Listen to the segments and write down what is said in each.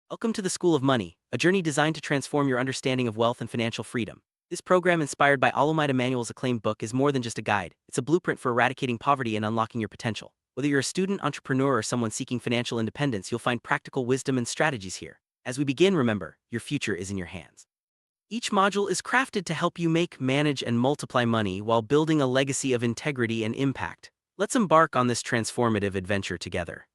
Welcome to the School of Money, a journey designed to transform your understanding of wealth and financial freedom. This program, inspired by Alomite Emanuel's acclaimed book, is more than just a guide. It's a blueprint for eradicating poverty and unlocking your potential. Whether you're a student, entrepreneur, or someone seeking financial independence, you'll find practical wisdom and strategies here. As we begin, remember, your future is in your hands. Each module is crafted to help you make, manage, and multiply money while building a legacy of integrity and impact. Let's embark on this transformative adventure together.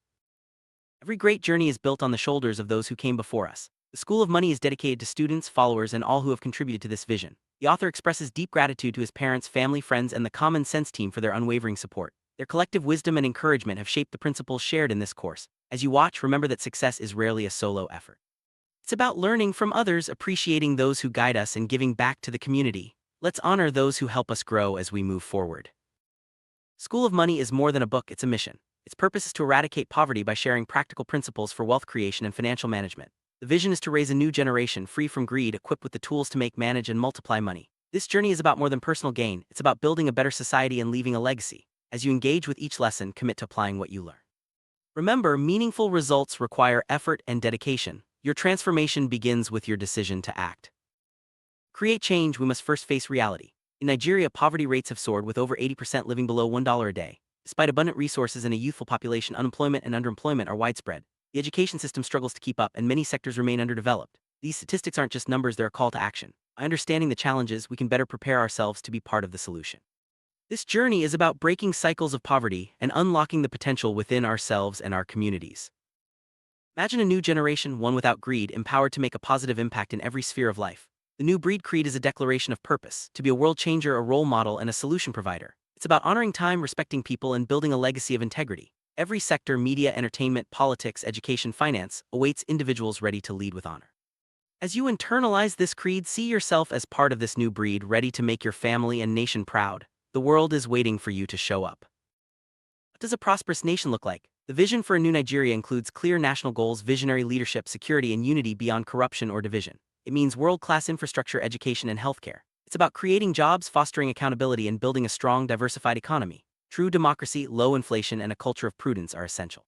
Every great journey is built on the shoulders of those who came before us. The School of Money is dedicated to students, followers, and all who have contributed to this vision. The author expresses deep gratitude to his parents, family, friends, and the Common Sense team for their unwavering support. Their collective wisdom and encouragement have shaped the principles shared in this course. As you watch, remember that success is rarely a solo effort. It's about learning from others, appreciating those who guide us, and giving back to the community. Let's honor those who help us grow as we move forward. School of Money is more than a book, it's a mission. Its purpose is to eradicate poverty by sharing practical principles for wealth creation and financial management. The vision is to raise a new generation free from greed, equipped with the tools to make, manage, and multiply money. This journey is about more than personal gain, it's about building a better society and leaving a legacy. As you engage with each lesson, commit to applying what you learn. Remember, meaningful results require effort and dedication. Your transformation begins with your decision to act. Create change, we must first face reality. In Nigeria, poverty rates have soared, with over 80% living below $1 a day. Despite abundant resources and a youthful population, unemployment and underemployment are widespread. The education system struggles to keep up, and many sectors remain underdeveloped. These statistics aren't just numbers, they're a call to action. By understanding the challenges, we can better prepare ourselves to be part of the solution. This journey is about breaking cycles of poverty and unlocking the potential within ourselves and our communities. Imagine a new generation, one without greed, empowered to make a positive impact in every sphere of life. The New Breed Creed is a declaration of purpose, to be a world changer, a role model, and a solution provider. It's about honoring time, respecting people, and building a legacy of integrity. Every sector, media, entertainment, politics, education, finance, awaits individuals ready to lead with honor. As you internalize this creed, see yourself as part of this new breed, ready to make your family and nation proud. The world is waiting for you to show up. What does a prosperous nation look like? The vision for a new Nigeria includes clear national goals, visionary leadership, security, and unity beyond corruption or division. It means world-class infrastructure, education, and healthcare. It's about creating jobs, fostering accountability, and building a strong, diversified economy. True democracy, low inflation, and a culture of prudence are essential.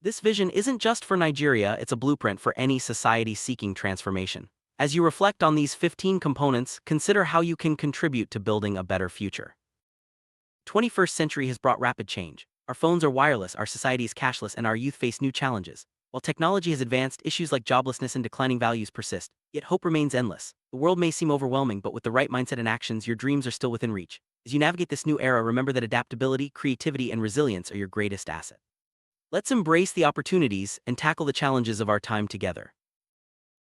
This vision isn't just for Nigeria, it's a blueprint for any society seeking transformation. As you reflect on these 15 components, consider how you can contribute to building a better future. 21st century has brought rapid change. Our phones are wireless, our society is cashless, and our youth face new challenges. While technology has advanced, issues like joblessness and declining values persist, yet hope remains endless. The world may seem overwhelming, but with the right mindset and actions, your dreams are still within reach. As you navigate this new era, remember that adaptability, creativity, and resilience are your greatest asset. Let's embrace the opportunities and tackle the challenges of our time together.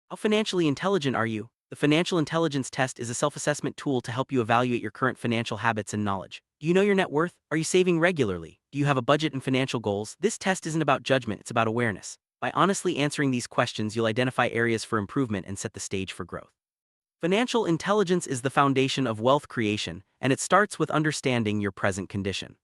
How financially intelligent are you? The Financial Intelligence Test is a self-assessment tool to help you evaluate your current financial habits and knowledge. Do you know your net worth? Are you saving regularly? Do you have a budget and financial goals? This test isn't about judgment, it's about awareness. By honestly answering these questions, you'll identify areas for improvement and set the stage for growth. Financial intelligence is the foundation of wealth creation, and it starts with understanding your present condition.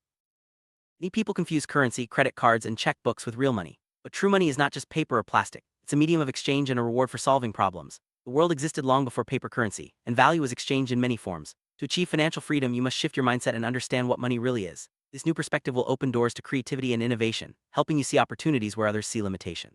Many people confuse currency, credit cards, and checkbooks with real money. But true money is not just paper or plastic. It's a medium of exchange and a reward for solving problems. The world existed long before paper currency, and value was exchanged in many forms. To achieve financial freedom, you must shift your mindset and understand what money really is. This new perspective will open doors to creativity and innovation, helping you see opportunities where others see limitation.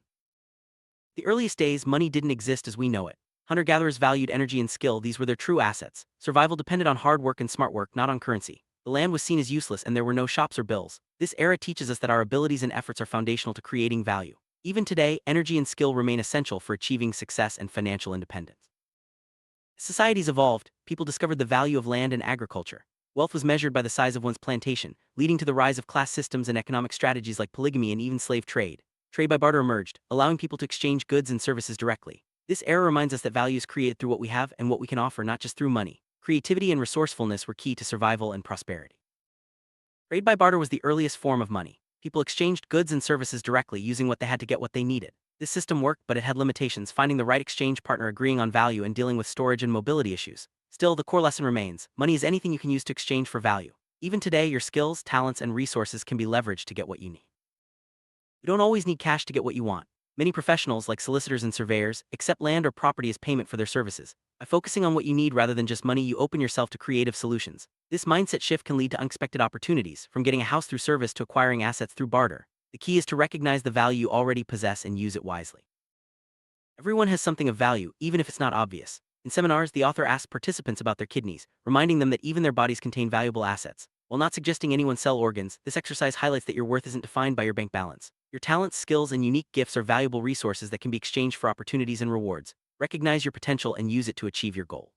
The earliest days, money didn't exist as we know it. Hunter-gatherers valued energy and skill, these were their true assets. Survival depended on hard work and smart work, not on currency. The land was seen as useless and there were no shops or bills. This era teaches us that our abilities and efforts are foundational to creating value. Even today, energy and skill remain essential for achieving success and financial independence. As societies evolved, people discovered the value of land and agriculture. Wealth was measured by the size of one's plantation, leading to the rise of class systems and economic strategies like polygamy and even slave trade. Trade by barter emerged, allowing people to exchange goods and services directly. This era reminds us that value is created through what we have and what we can offer, not just through money. Creativity and resourcefulness were key to survival and prosperity. Trade by barter was the earliest form of money. People exchanged goods and services directly, using what they had to get what they needed. This system worked, but it had limitations, finding the right exchange partner, agreeing on value, and dealing with storage and mobility issues. Still, the core lesson remains: money is anything you can use to exchange for value. Even today, your skills, talents, and resources can be leveraged to get what you need. You don't always need cash to get what you want. Many professionals, like solicitors and surveyors, accept land or property as payment for their services. By focusing on what you need rather than just money, you open yourself to creative solutions. This mindset shift can lead to unexpected opportunities, from getting a house through service to acquiring assets through barter. The key is to recognize the value you already possess and use it wisely. Everyone has something of value, even if it's not obvious. In seminars, the author asks participants about their kidneys, reminding them that even their bodies contain valuable assets. While not suggesting anyone sell organs, this exercise highlights that your worth isn't defined by your bank balance. Your talents, skills, and unique gifts are valuable resources that can be exchanged for opportunities and rewards. Recognize your potential and use it to achieve your goal.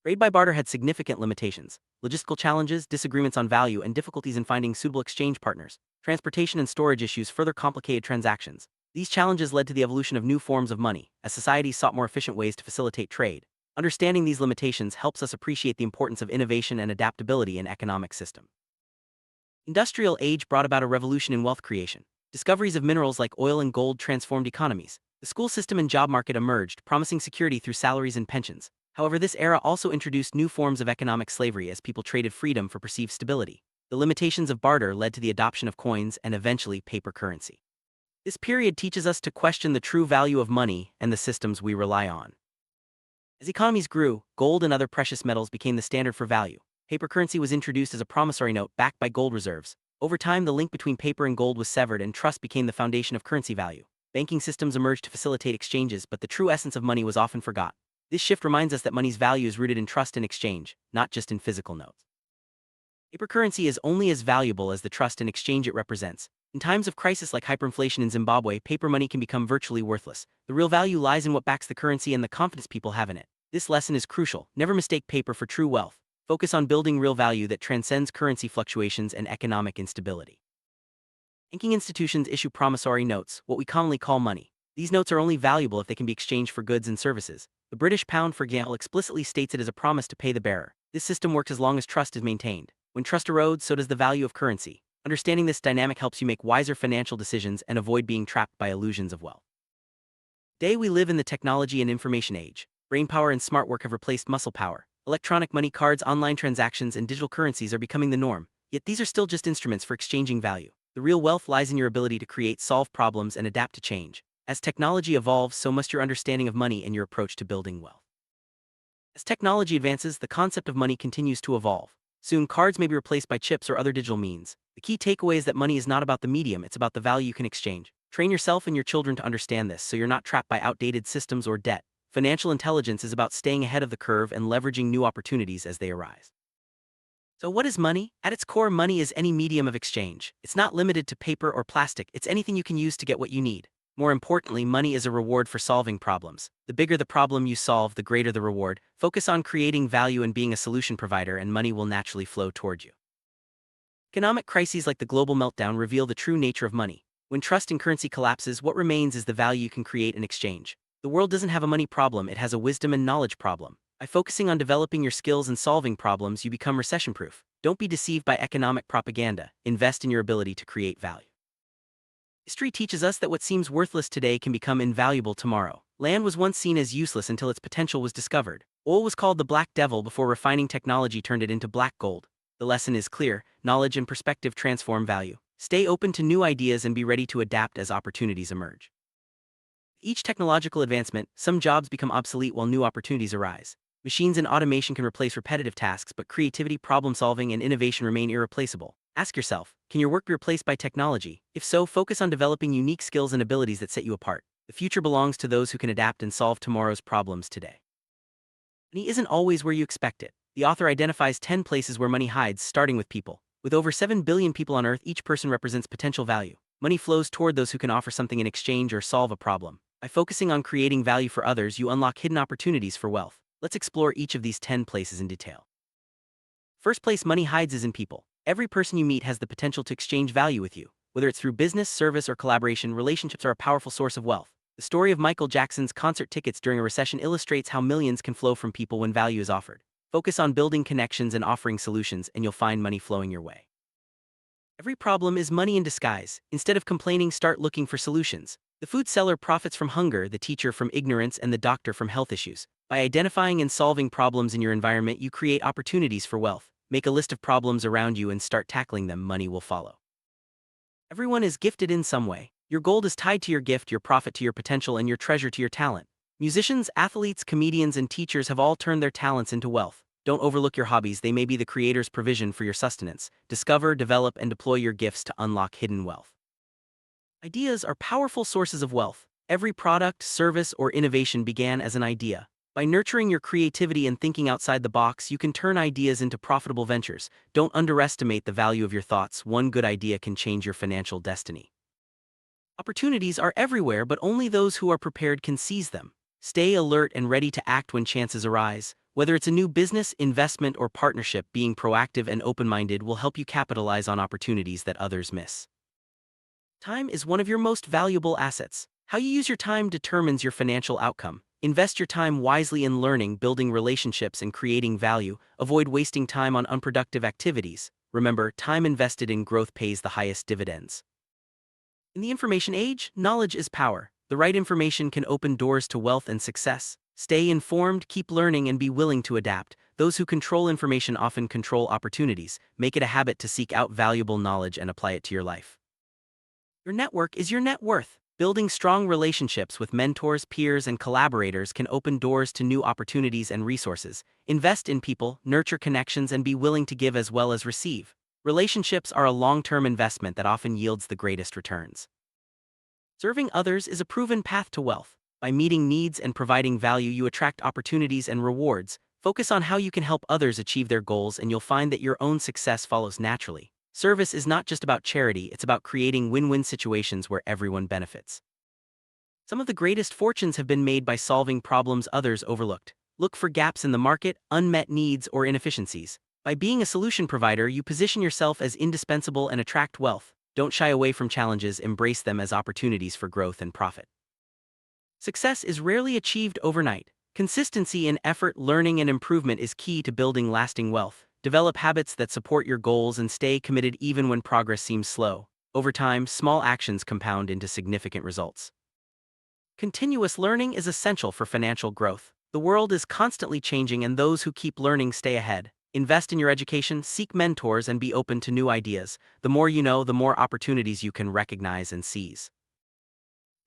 Trade by barter had significant limitations: logistical challenges, disagreements on value, and difficulties in finding suitable exchange partners. Transportation and storage issues further complicated transactions. These challenges led to the evolution of new forms of money, as societies sought more efficient ways to facilitate trade. Understanding these limitations helps us appreciate the importance of innovation and adaptability in economic system. Industrial age brought about a revolution in wealth creation. Discoveries of minerals like oil and gold transformed economies. The school system and job market emerged, promising security through salaries and pensions. However, this era also introduced new forms of economic slavery as people traded freedom for perceived stability. The limitations of barter led to the adoption of coins and eventually paper currency. This period teaches us to question the true value of money and the systems we rely on. As economies grew, gold and other precious metals became the standard for value. Paper currency was introduced as a promissory note backed by gold reserves. Over time, the link between paper and gold was severed and trust became the foundation of currency value. Banking systems emerged to facilitate exchanges, but the true essence of money was often forgotten. This shift reminds us that money's value is rooted in trust and exchange, not just in physical notes. Paper currency is only as valuable as the trust and exchange it represents. In times of crisis like hyperinflation in Zimbabwe, paper money can become virtually worthless. The real value lies in what backs the currency and the confidence people have in it. This lesson is crucial. Never mistake paper for true wealth. Focus on building real value that transcends currency fluctuations and economic instability. Banking institutions issue promissory notes, what we commonly call money. These notes are only valuable if they can be exchanged for goods and services. The British pound, for example, explicitly states it as a promise to pay the bearer. This system works as long as trust is maintained. When trust erodes, so does the value of currency. Understanding this dynamic helps you make wiser financial decisions and avoid being trapped by illusions of wealth. Today we live in the technology and information age. Brainpower and smart work have replaced muscle power. Electronic money, cards, online transactions, and digital currencies are becoming the norm. Yet these are still just instruments for exchanging value. The real wealth lies in your ability to create, solve problems, and adapt to change. As technology evolves, so must your understanding of money and your approach to building wealth. As technology advances, the concept of money continues to evolve. Soon, cards may be replaced by chips or other digital means. The key takeaway is that money is not about the medium, it's about the value you can exchange. Train yourself and your children to understand this so you're not trapped by outdated systems or debt. Financial intelligence is about staying ahead of the curve and leveraging new opportunities as they arise. So what is money? At its core, money is any medium of exchange. It's not limited to paper or plastic, it's anything you can use to get what you need. More importantly, money is a reward for solving problems. The bigger the problem you solve, the greater the reward. Focus on creating value and being a solution provider, and money will naturally flow toward you. Economic crises like the global meltdown reveal the true nature of money. When trust in currency collapses, what remains is the value you can create in exchange. The world doesn't have a money problem, it has a wisdom and knowledge problem. By focusing on developing your skills and solving problems, you become recession-proof. Don't be deceived by economic propaganda. Invest in your ability to create value. History teaches us that what seems worthless today can become invaluable tomorrow. Land was once seen as useless until its potential was discovered. Oil was called the black devil before refining technology turned it into black gold. The lesson is clear: knowledge and perspective transform value. Stay open to new ideas and be ready to adapt as opportunities emerge. With each technological advancement, some jobs become obsolete while new opportunities arise. Machines and automation can replace repetitive tasks, but creativity, problem-solving, and innovation remain irreplaceable. Ask yourself, can your work be replaced by technology? If so, focus on developing unique skills and abilities that set you apart. The future belongs to those who can adapt and solve tomorrow's problems today. Money isn't always where you expect it. The author identifies 10 places where money hides, starting with people. With over 7 billion people on Earth, each person represents potential value. Money flows toward those who can offer something in exchange or solve a problem. By focusing on creating value for others, you unlock hidden opportunities for wealth. Let's explore each of these 10 places in detail. First place money hides is in people. Every person you meet has the potential to exchange value with you. Whether it's through business, service, or collaboration, relationships are a powerful source of wealth. The story of Michael Jackson's concert tickets during a recession illustrates how millions can flow from people when value is offered. Focus on building connections and offering solutions, and you'll find money flowing your way. Every problem is money in disguise. Instead of complaining, start looking for solutions. The food seller profits from hunger, the teacher from ignorance, and the doctor from health issues. By identifying and solving problems in your environment, you create opportunities for wealth. Make a list of problems around you and start tackling them. Money will follow. Everyone is gifted in some way. Your gold is tied to your gift, your profit to your potential, and your treasure to your talent. Musicians, athletes, comedians, and teachers have all turned their talents into wealth. Don't overlook your hobbies, they may be the creator's provision for your sustenance. Discover, develop, and deploy your gifts to unlock hidden wealth. Ideas are powerful sources of wealth. Every product, service, or innovation began as an idea. By nurturing your creativity and thinking outside the box, you can turn ideas into profitable ventures. Don't underestimate the value of your thoughts. One good idea can change your financial destiny. Opportunities are everywhere, but only those who are prepared can seize them. Stay alert and ready to act when chances arise. Whether it's a new business, investment, or partnership, being proactive and open-minded will help you capitalize on opportunities that others miss. Time is one of your most valuable assets. How you use your time determines your financial outcome. Invest your time wisely in learning, building relationships, and creating value. Avoid wasting time on unproductive activities. Remember, time invested in growth pays the highest dividends. In the information age, knowledge is power. The right information can open doors to wealth and success. Stay informed, keep learning, and be willing to adapt. Those who control information often control opportunities. Make it a habit to seek out valuable knowledge and apply it to your life. Your network is your net worth. Building strong relationships with mentors, peers, and collaborators can open doors to new opportunities and resources. Invest in people, nurture connections, and be willing to give as well as receive. Relationships are a long-term investment that often yields the greatest returns. Serving others is a proven path to wealth. By meeting needs and providing value, you attract opportunities and rewards. Focus on how you can help others achieve their goals, and you'll find that your own success follows naturally. Service is not just about charity, it's about creating win-win situations where everyone benefits. Some of the greatest fortunes have been made by solving problems others overlooked. Look for gaps in the market, unmet needs, or inefficiencies. By being a solution provider, you position yourself as indispensable and attract wealth. Don't shy away from challenges, embrace them as opportunities for growth and profit. Success is rarely achieved overnight. Consistency in effort, learning, and improvement is key to building lasting wealth. Develop habits that support your goals and stay committed even when progress seems slow. Over time, small actions compound into significant results. Continuous learning is essential for financial growth. The world is constantly changing, and those who keep learning stay ahead. Invest in your education, seek mentors, and be open to new ideas. The more you know, the more opportunities you can recognize and seize.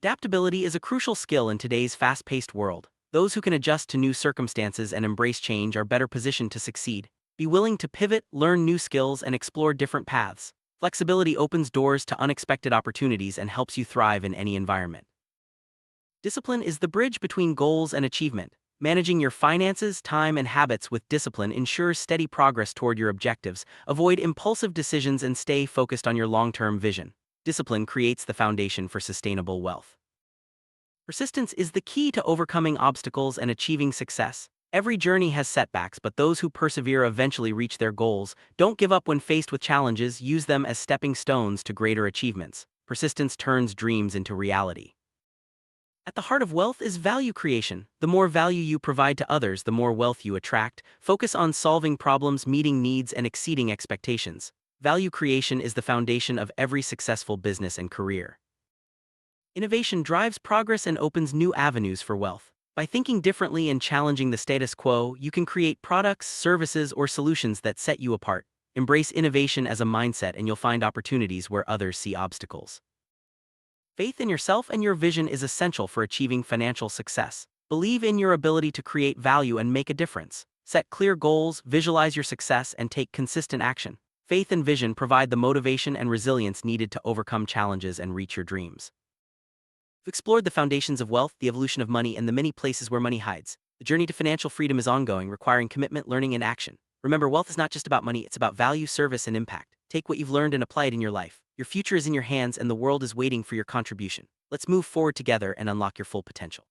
Adaptability is a crucial skill in today's fast-paced world. Those who can adjust to new circumstances and embrace change are better positioned to succeed. Be willing to pivot, learn new skills, and explore different paths. Flexibility opens doors to unexpected opportunities and helps you thrive in any environment. Discipline is the bridge between goals and achievement. Managing your finances, time, and habits with discipline ensures steady progress toward your objectives. Avoid impulsive decisions and stay focused on your long-term vision. Discipline creates the foundation for sustainable wealth. Persistence is the key to overcoming obstacles and achieving success. Every journey has setbacks, but those who persevere eventually reach their goals. Don't give up when faced with challenges, use them as stepping stones to greater achievements. Persistence turns dreams into reality. At the heart of wealth is value creation. The more value you provide to others, the more wealth you attract. Focus on solving problems, meeting needs, and exceeding expectations. Value creation is the foundation of every successful business and career. Innovation drives progress and opens new avenues for wealth. By thinking differently and challenging the status quo, you can create products, services, or solutions that set you apart. Embrace innovation as a mindset, and you'll find opportunities where others see obstacles. Faith in yourself and your vision is essential for achieving financial success. Believe in your ability to create value and make a difference. Set clear goals, visualize your success, and take consistent action. Faith and vision provide the motivation and resilience needed to overcome challenges and reach your dreams. We've explored the foundations of wealth, the evolution of money, and the many places where money hides. The journey to financial freedom is ongoing, requiring commitment, learning, and action. Remember, wealth is not just about money, it's about value, service, and impact. Take what you've learned and apply it in your life. Your future is in your hands, and the world is waiting for your contribution. Let's move forward together and unlock your full potential.